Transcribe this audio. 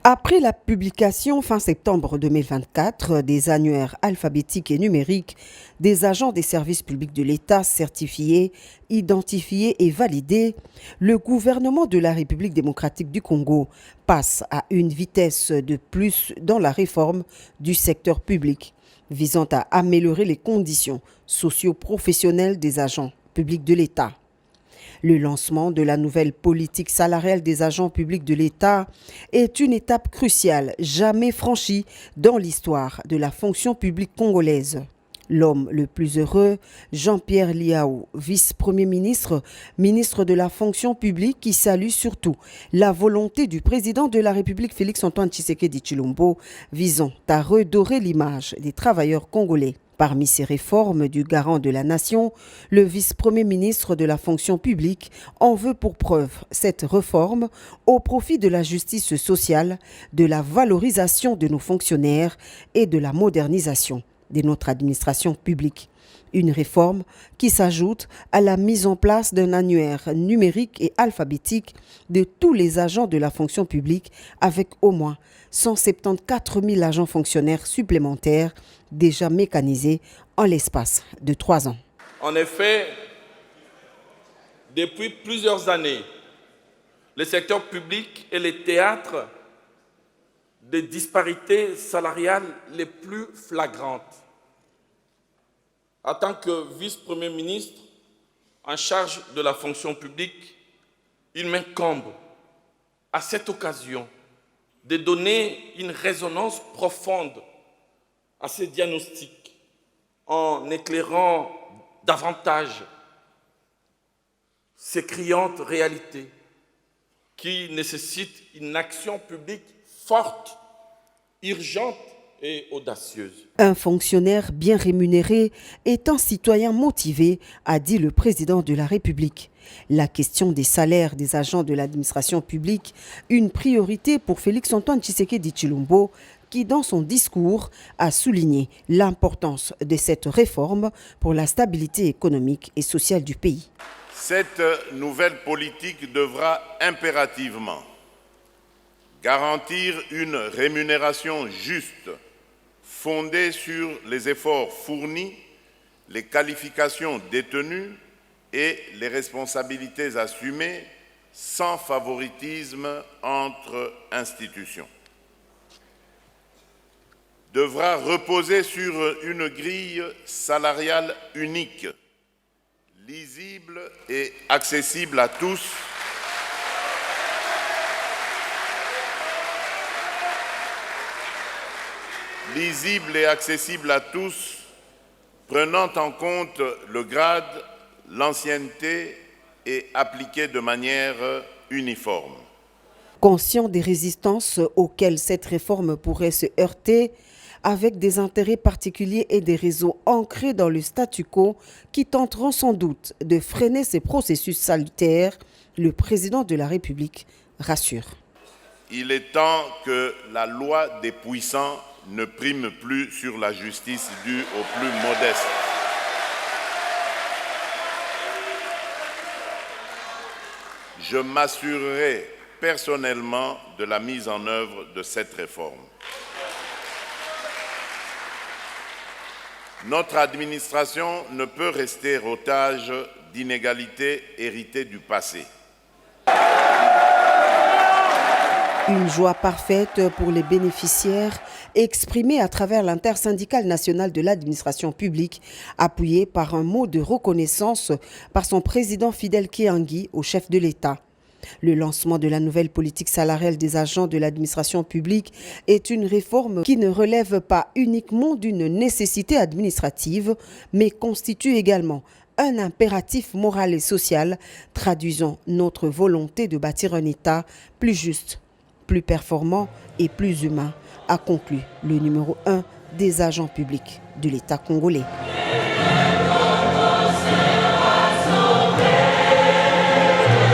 Après la publication fin septembre 2024 des annuaires alphabétiques et numériques des agents des services publics de l'État certifiés, identifiés et validés, le gouvernement de la République démocratique du Congo passe à une vitesse de plus dans la réforme du secteur public, visant à améliorer les conditions socio-professionnelles des agents publics de l'État. Le lancement de la nouvelle politique salariale des agents publics de l'État est une étape cruciale, jamais franchie dans l'histoire de la fonction publique congolaise. L'homme le plus heureux, Jean-Pierre Liao, vice-premier ministre, ministre de la fonction publique, qui salue surtout la volonté du président de la République Félix-Antoine Tshisekedi Tshilombo visant à redorer l'image des travailleurs congolais. Parmi ces réformes du garant de la nation, le vice-premier ministre de la fonction publique en veut pour preuve cette réforme au profit de la justice sociale, de la valorisation de nos fonctionnaires et de la modernisation de notre administration publique. Une réforme qui s'ajoute à la mise en place d'un annuaire numérique et alphabétique de tous les agents de la fonction publique avec au moins 174 000 agents fonctionnaires supplémentaires déjà mécanisés en l'espace de 3 ans. En effet, depuis plusieurs années, le secteur public est le théâtre des disparités salariales les plus flagrantes. En tant que vice-premier ministre en charge de la fonction publique, il m'incombe à cette occasion de donner une résonance profonde à ces diagnostics en éclairant davantage ces criantes réalités qui nécessitent une action publique forte, urgente et audacieuse. Un fonctionnaire bien rémunéré est un citoyen motivé, a dit le président de la République. La question des salaires des agents de l'administration publique, une priorité pour Félix-Antoine Tshisekedi Tshilombo, qui dans son discours a souligné l'importance de cette réforme pour la stabilité économique et sociale du pays. Cette nouvelle politique devra impérativement garantir une rémunération juste, fondée sur les efforts fournis, les qualifications détenues et les responsabilités assumées, sans favoritisme entre institutions. Devra reposer sur une grille salariale unique, lisible et accessible à tous, prenant en compte le grade, l'ancienneté et appliquée de manière uniforme. Conscient des résistances auxquelles cette réforme pourrait se heurter, avec des intérêts particuliers et des réseaux ancrés dans le statu quo qui tenteront sans doute de freiner ces processus salutaires, le président de la République rassure. Il est temps que la loi des puissants ne prime plus sur la justice due aux plus modestes. Je m'assurerai personnellement de la mise en œuvre de cette réforme. Notre administration ne peut rester otage d'inégalités héritées du passé. Une joie parfaite pour les bénéficiaires exprimée à travers l'intersyndicale nationale de l'administration publique, appuyée par un mot de reconnaissance par son président Fidel Kéangui au chef de l'État. Le lancement de la nouvelle politique salariale des agents de l'administration publique est une réforme qui ne relève pas uniquement d'une nécessité administrative, mais constitue également un impératif moral et social, traduisant notre volonté de bâtir un État plus juste, plus performant et plus humain, a conclu le numéro 1 des agents publics de l'État congolais.